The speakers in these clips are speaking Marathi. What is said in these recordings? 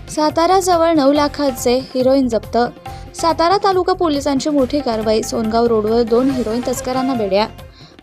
साताऱ्याजवळ 9 लाखाचे हेरोईन जप्त. सातारा तालुका पोलिसांची मोठी कारवाई. सोनगाव रोडवर 2 हेरोईन तस्करांना बेड्या.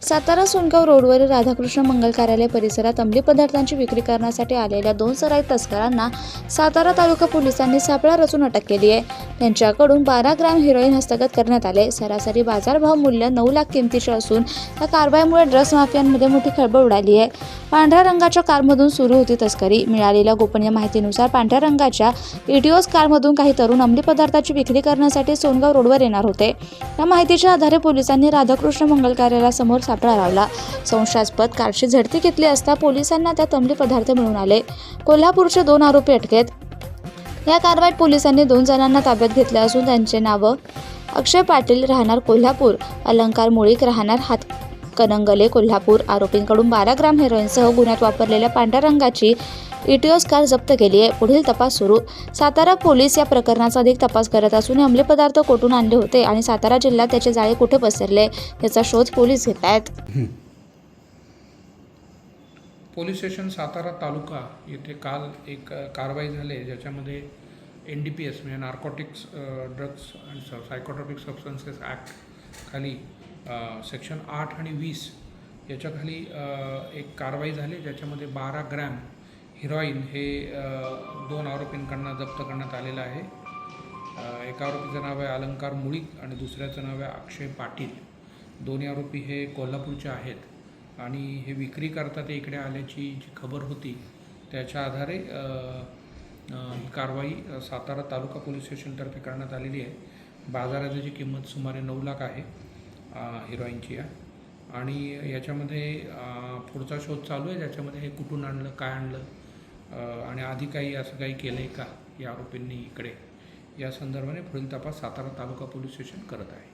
सातारा सोनगाव रोडवरील राधाकृष्ण मंगल कार्यालय परिसरात अंमली पदार्थांची विक्री करण्यासाठी आलेल्या 2 सराईत तस्करांना सातारा तालुका पोलिसांनी सापळा रचून अटक केली आहे. त्यांच्याकडून 12 ग्रॅम हेरोईन हस्तगत करण्यात आले. सरासरी बाजारभाव मूल्य 9 लाख किमतीचे असून या कारवाईमुळे ड्रग्ज माफियांमध्ये मोठी खळबळ उडाली आहे. पांढऱ्या रंगाच्या कारमधून सुरू होती तस्करी. मिळालेल्या गोपनीय माहितीनुसार पांढऱ्या रंगाच्या इटिओस कारमधून काही तरुण अंमली पदार्थाची विक्री करण्यासाठी सोनगाव रोडवर येणार होते. या माहितीच्या आधारे पोलिसांनी राधाकृष्ण मंगल कार्यालयासमोर सापळा लावला. संशयास्पद कारची झडती घेतली असता पोलिसांना त्यात अंमली पदार्थ मिळून आले. कोल्हापूरचे 2 आरोपी अटकेत. या कारवाईत पोलिसांनी 2 जणांना ताब्यात घेतले असून त्यांचे नावं अक्षय पाटील राहणार कोल्हापूर, अलंकार मुळीक राहणार हातकणंगले कोल्हापूर. आरोपींकडून 12 ग्रॅम हेरोईनसह गुन्ह्यात वापरलेल्या पांढऱ्या रंगाची इटिओस कार जप्त केली आहे. पुढील तपास सुरू. सातारा पोलीस या प्रकरणाचा अधिक तपास करत असून हे अंमली पदार्थ कोठून आणले होते आणि सातारा जिल्ह्यात त्याचे जाळे कुठे पसरले याचा शोध पोलीस घेत आहेत. पोलीस स्टेशन सातारा तालुका येथे काल एक कारवाई झाली ज्याच्यामध्ये NDPS म्हणजे narcotics drugs and psychotropic substances act खाली सेक्शन 8 आणि 20 याच्याखाली एक कारवाई झाली ज्याच्यामध्ये 12 ग्रॅम हिरोईन हे 2 आरोपींकडनं जप्त करण्यात आलेलं आहे. एका आरोपीचं नाव आहे अलंकार मुळीक आणि दुसऱ्याचं नाव आहे अक्षय पाटील. दोन्ही आरोपी हे कोल्हापूरचे आहेत आणि हे विक्री करता ते इकडे आल्याची जी खबर होती त्याच्या आधारे कारवाई सातारा तालुका पोलीस स्टेशनतर्फे करण्यात आलेली आहे. बाजाराची किंमत सुमारे 9 लाख आहे हिरोईनची आणि याच्यामध्ये पुढचा शोध चालू आहे ज्याच्यामध्ये हे कुठून आणलं, काय आणलं आणि आधी काही असं काही केलं आहे का या आरोपींनी इकडे, या संदर्भाने पुढील तपास सातारा तालुका पोलीस स्टेशन करत आहे.